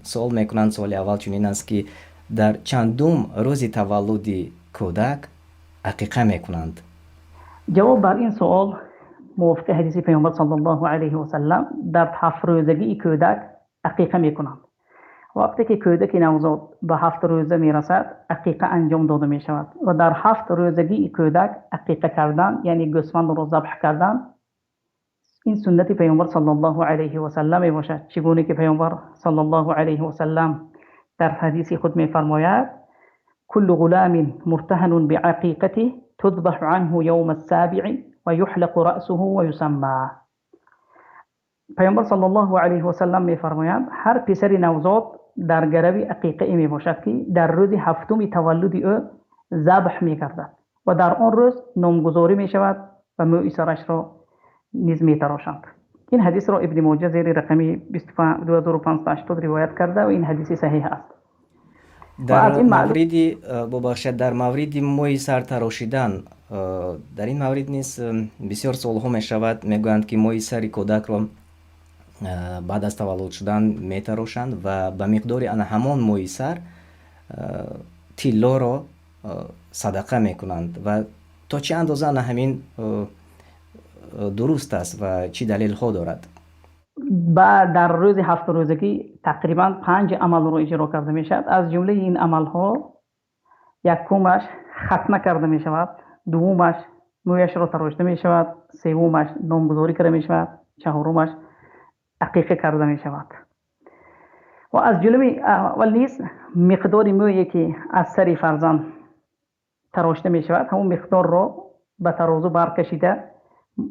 سوال میکنند. سوال اول چنین است که در چندم روز تولد کودک عقیقه میکنند؟ جواب بر این سوال موافق حدیث پیامبر صلی الله علیه و سلم در 7 روزگی کودک عقیقه میکنند. وقتی که کودک نوزاد به 7 روزه میرسد عقیقه انجام داده می شود و در 7 روزگی کودک عقیقه کردن یعنی گوسفند را ذبح کردن این سنت پیامبر صلی الله علیه و سلم می باشد. چگونه که پیامبر صلی الله علیه و سلم در حدیث خود می فرماید كل غلام مرتهن بعقيقته تذبح عنه يوم السابع ويحلق رأسه ويسمى. پیامبر صلی الله علیه و سلم می فرمایند هر پسر نوزاد در گروی عقیقه می باشد که در روز هفتم تولد او ذبح می گردد و در آن روز نامگذاری می شود و موی سرش را نیز می تراشند. این حدیث را ابن ماجه زیر رقم 2580 روایت کرده و این حدیث صحیح است. در مورد موی سر تراشیدن، در این مورد نیز بسیار سوالها می شود. میگویند که موی سر کودک را بعد از تولد شدن می تراشند و به مقدار همان موی سر طلا را صدقه می کنند و تا چه اندازه همین درست است و چی دلیل ها دارد؟ در روز 7 روزگی تقریبا 5 عمل رو اجرا کرده می شود. از جمله این عمل ها یکمش ختنه کرده می شود، دومش مویش را تراشته می شود، سومش نامگذاری کرده می شود، چهارمش عقیقه کرده می شود. و از جمله اول نیز مقدار مویی که از سر فرزند تراشته می شود همون مقدار را به ترازو برکشیده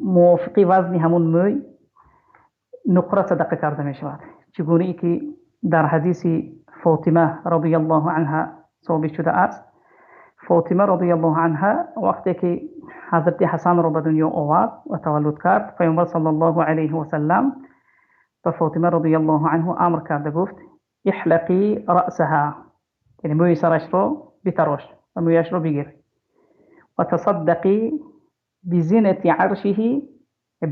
موافق وزن همون موی نقره صدقه کرده می شود. چگونه ای که در حدیث فاطمه رضی الله عنها ثابت شده است. فاطمه رضی الله عنها وقتی که حضرت حسن را به دنیا آورد و تولد کرد، پیامبر صلی الله علیه و سلم به فاطمه رضی الله عنها امر کرده، گفت احلقی رأسها، یعنی موی سرش را بتراش و مویش را بگیر و تصدقی بزینت عرشه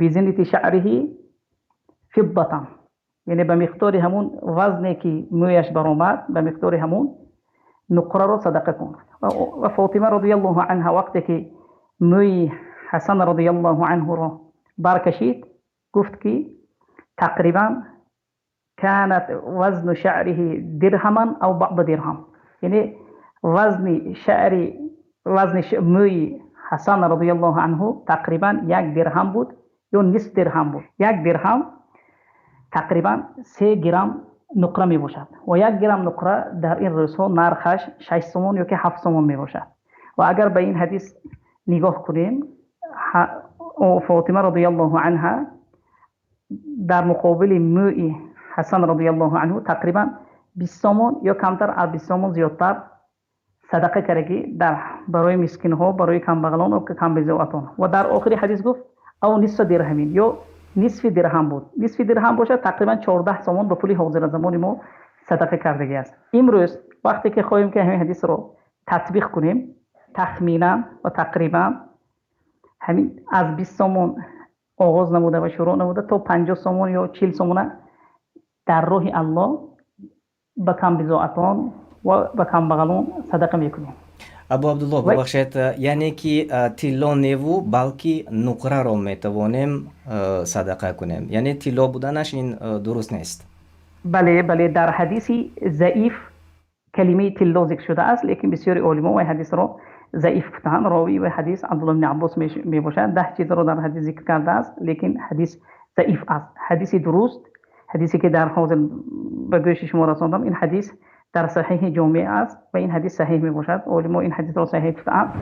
بزینت شعره فضة، یعنی به مقدار همون وزنی که مویش برآمد به مقدار همون نقره را صدقه کن. و فاطمه رضی الله عنها وقتی که موی حسن رضی الله عنه را برکشید گفت که تقریبا كانت وزن شعره درهما او بعض درهم، یعنی وزن موی حسن رضی الله عنه تقریبا 1 درهم بود یا نصف درهم بود. 1 درهم تقریبا 3 گرم نقره می باشد و 1 گرم نقره در این روزها نرخش 6 سومون یا که 7 سومون می باشد. و اگر به این حدیث نگاه کنیم فاطمه رضی الله عنها در مقابل موی حسن رضی الله عنه تقریبا 20 سومون یا کمتر از 20 سومون زیادتر صدقه کرده در برای مسکین ها، برای کمبغلان و کمبزواتان. و در آخر حدیث گفت او نصف درهمین یا نصف درهم بود. نصف درهم باشد تقریبا 14 سومون به پول حاضر زمان ما صدقه کردگی است. امروز وقتی که خواهیم که همین حدیث رو تطبیق کنیم تخمینا و تقریبا همین از 20 سومون آغاز نموده و شروع نموده تا 50 سومون یا 40 سومون در راه الله به کمبزواتان و به کمبغلان صدقه میکنیم. ابو عبدالله ببخشید، یعنی که طلا نیو بلکه نقره را میتوانیم صدقه کنیم، یعنی طلا بودنش این درست نیست؟ بله در حدیث ضعیف کلمه طلا ذکر شده است، لیکن بسیاری علما و حدیث را ضعیف گفتند. راوی و حدیث عبدالله بن عباس می باشد. 10 چیز را در حدیث ذکر کرده است لیکن حدیث ضعیف است. حدیث درست، حدیثی که در حاضر به گوش شما رساندم، این حدیث در صحیح جامع است و این حدیث صحیح می باشد. علما این حدیث را صحیح گفتند.